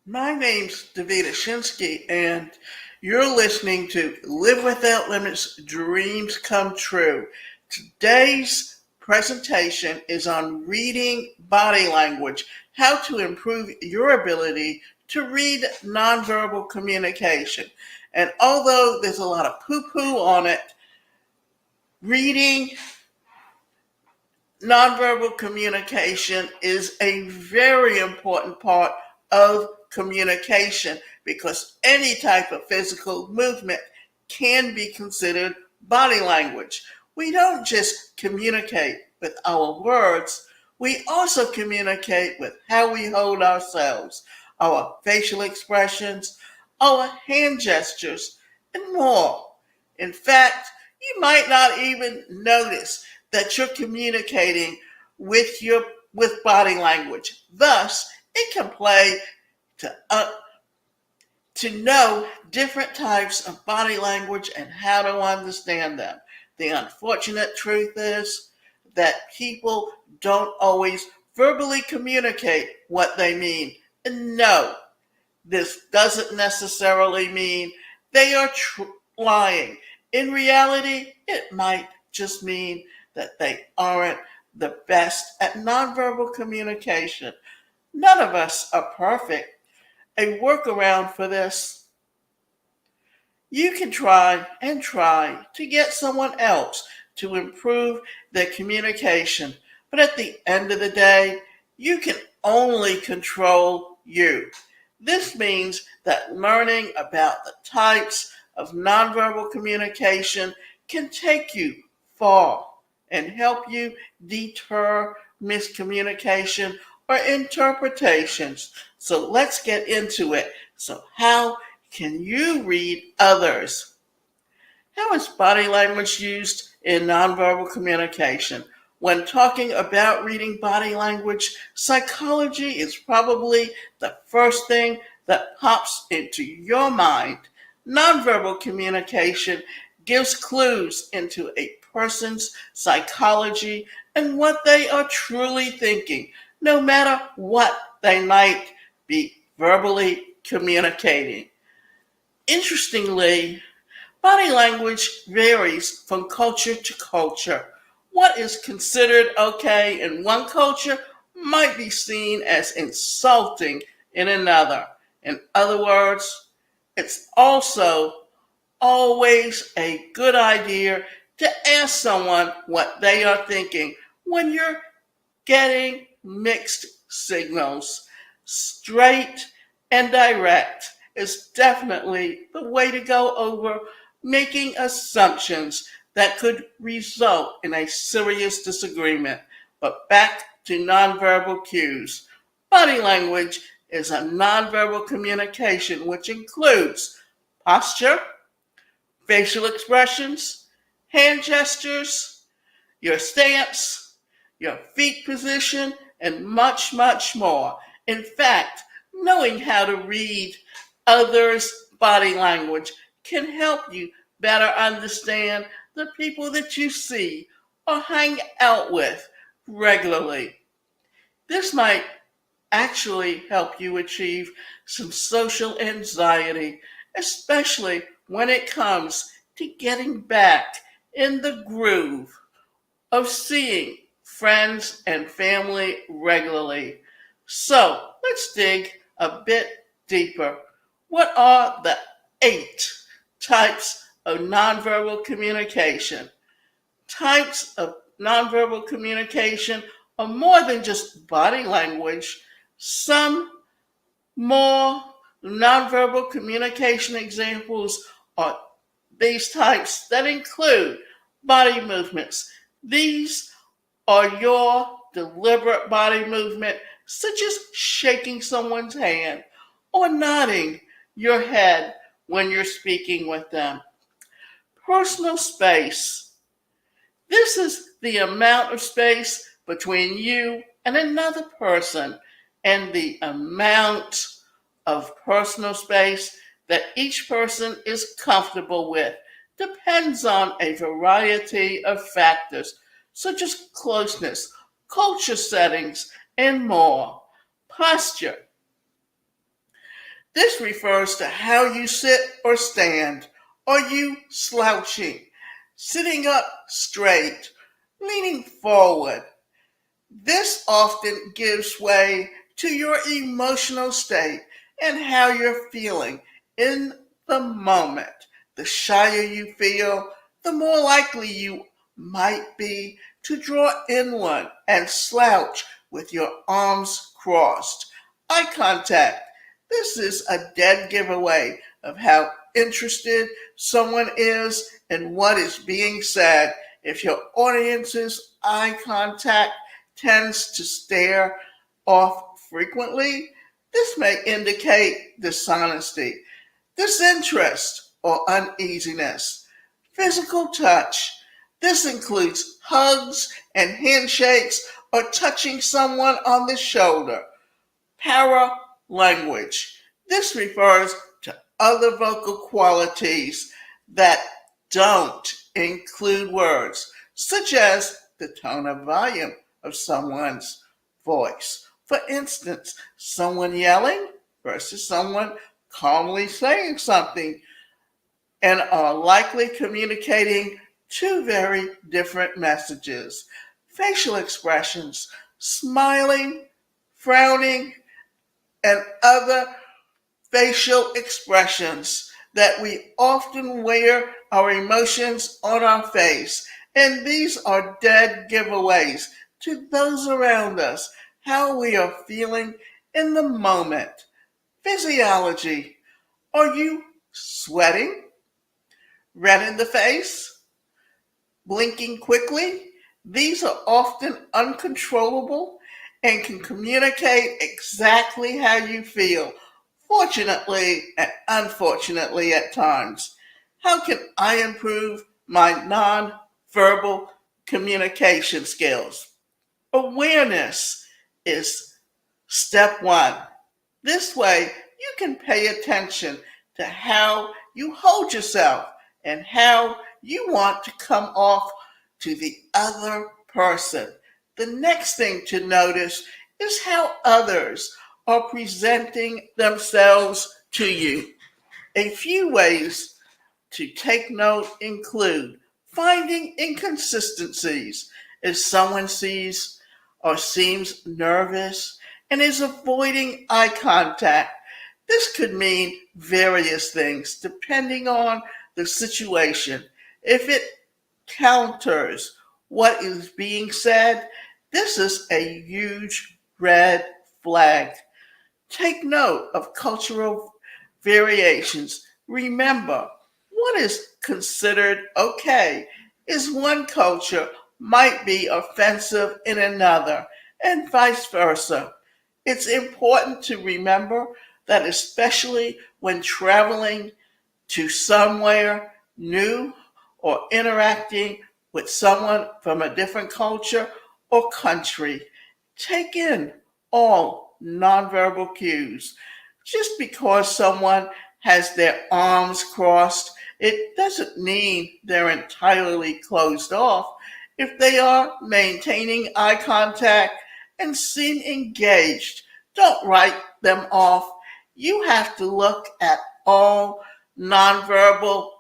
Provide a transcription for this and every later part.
My name's Davida Shinsky, and you're listening to Live Without Limits Dreams Come True. Today's presentation is on reading body language, how to improve your ability to read nonverbal communication. And although there's a lot of poo poo on it, reading nonverbal communication is a very important part of communication because any type of physical movement can be considered body language. We don't just communicate with our words, we also communicate with how we hold ourselves, our facial expressions, our hand gestures, and more. In fact, you might not even notice that you're communicating with body language. Thus, it can play to to know different types of body language and how to understand them. The unfortunate truth is that people don't always verbally communicate what they mean. And no, this doesn't necessarily mean they are lying. In reality, it might just mean that they aren't the best at nonverbal communication. None of us are perfect. A workaround for this: you can try and try to get someone else to improve their communication, but at the end of the day, you can only control you. This means that learning about the types of nonverbal communication can take you far and help you deter miscommunication or interpretations. So let's get into it. So, how can you read others? How is body language used in nonverbal communication? When talking about reading body language, psychology is probably the first thing that pops into your mind. Nonverbal communication gives clues into a person's psychology and what they are truly thinking, no matter what they might be verbally communicating. Interestingly, body language varies from culture to culture. What is considered okay in one culture might be seen as insulting in another. In other words, it's also always a good idea to ask someone what they are thinking when you're getting mixed signals. Straight and direct is definitely the way to go over making assumptions that could result in a serious disagreement. But back to nonverbal cues. Body language is a nonverbal communication which includes posture, facial expressions, hand gestures, your stance, your feet position, and much, much more. In fact, knowing how to read others' body language can help you better understand the people that you see or hang out with regularly. This might actually help you achieve some social anxiety, especially when it comes to getting back in the groove of seeing friends and family regularly. So let's dig a bit deeper. What are the 8 types of nonverbal communication? Types of nonverbal communication are more than just body language. Some more nonverbal communication examples are these types that include body movements. These are your deliberate body movement, such as shaking someone's hand or nodding your head when you're speaking with them. Personal space. This is the amount of space between you and another person and the amount of personal space that each person is comfortable with depends on a variety of factors, such as closeness, culture settings, and more. Posture. This refers to how you sit or stand. Are you slouching, sitting up straight, leaning forward? This often gives way to your emotional state and how you're feeling in the moment. The shyer you feel, the more likely you might be to draw inward and slouch with your arms crossed. Eye contact. This is a dead giveaway of how interested someone is in what is being said. If your audience's eye contact tends to stare off frequently, this may indicate dishonesty, disinterest, or uneasiness. Physical touch. This includes hugs and handshakes or touching someone on the shoulder. Para-language. This refers to other vocal qualities that don't include words, such as the tone of volume of someone's voice. For instance, someone yelling versus someone calmly saying something, and are likely communicating two very different messages. Facial expressions, smiling, frowning, and other facial expressions that we often wear our emotions on our face. And these are dead giveaways to those around us, how we are feeling in the moment. Physiology. Are you sweating? Red in the face? Blinking quickly? These are often uncontrollable and can communicate exactly how you feel, fortunately and unfortunately at times. How can I improve my nonverbal communication skills? Awareness is step one. This way, you can pay attention to how you hold yourself and how you want to come off to the other person. The next thing to notice is how others are presenting themselves to you. A few ways to take note include finding inconsistencies. If someone sees or seems nervous and is avoiding eye contact, this could mean various things depending on the situation. If it counters what is being said, this is a huge red flag. Take note of cultural variations. Remember, what is considered okay is one culture might be offensive in another, and vice versa. It's important to remember that, especially when traveling to somewhere new or interacting with someone from a different culture or country, take in all nonverbal cues. Just because someone has their arms crossed, it doesn't mean they're entirely closed off. If they are maintaining eye contact and seem engaged, don't write them off. You have to look at all nonverbal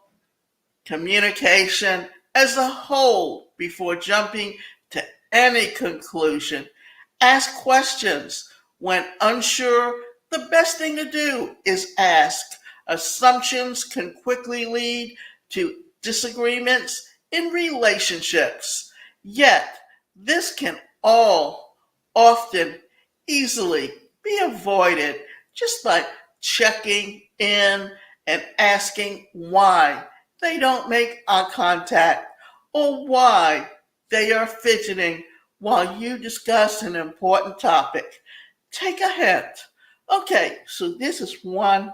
communication as a whole before jumping to any conclusion. Ask questions. When unsure, the best thing to do is ask. Assumptions can quickly lead to disagreements in relationships. Yet, this can all often easily be avoided just by checking in and asking why they don't make eye contact or why they are fidgeting while you discuss an important topic. Take a hint. Okay, so this is one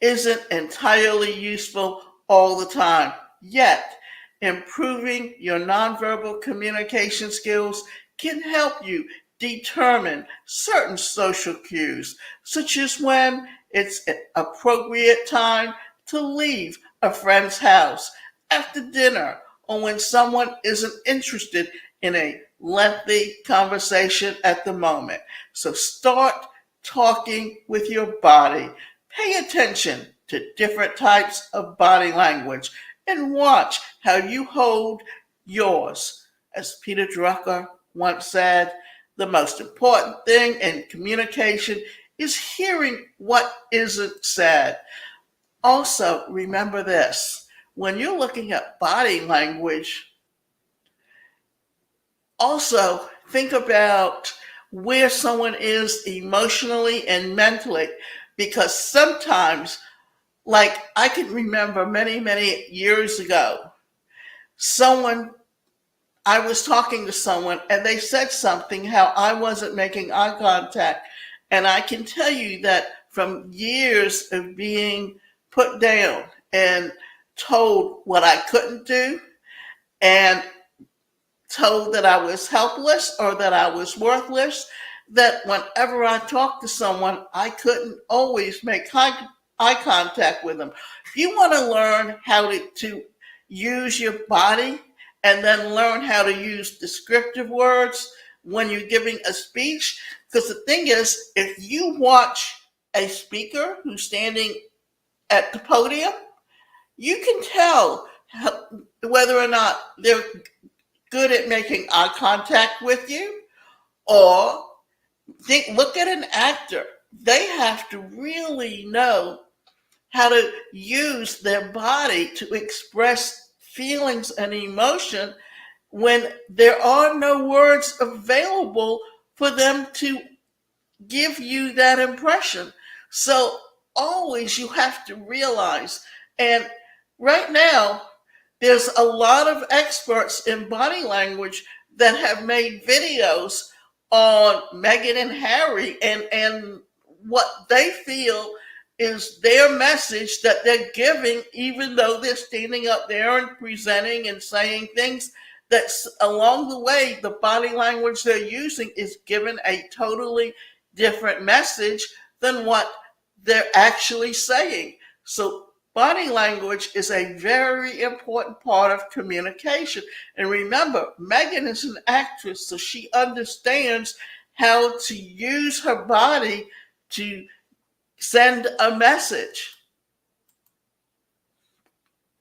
isn't entirely useful all the time. Yet, improving your nonverbal communication skills can help you determine certain social cues, such as when it's an appropriate time to leave a friend's house after dinner, or when someone isn't interested in a lengthy conversation at the moment. So start talking with your body. Pay attention to different types of body language and watch how you hold yours. As Peter Drucker once said, the most important thing in communication is hearing what isn't said. Also, remember this, when you're looking at body language, also think about where someone is emotionally and mentally, because sometimes, like I can remember many, many years ago, someone, I was talking to someone and they said something how I wasn't making eye contact. And I can tell you that from years of being put down and told what I couldn't do and told that I was helpless or that I was worthless, that whenever I talked to someone, I couldn't always make eye contact with them. You want to learn how to use your body and then learn how to use descriptive words when you're giving a speech. Because the thing is, if you watch a speaker who's standing at the podium, you can tell whether or not they're good at making eye contact with you, or look at an actor. They have to really know how to use their body to express feelings and emotion when there are no words available for them to give you that impression. So always you have to realize, and right now, there's a lot of experts in body language that have made videos on Meghan and Harry and what they feel is their message that they're giving, even though they're standing up there and presenting and saying things that's along the way, the body language they're using is given a totally different message than what they're actually saying. So body language is a very important part of communication. And remember, Megan is an actress, so she understands how to use her body to send a message.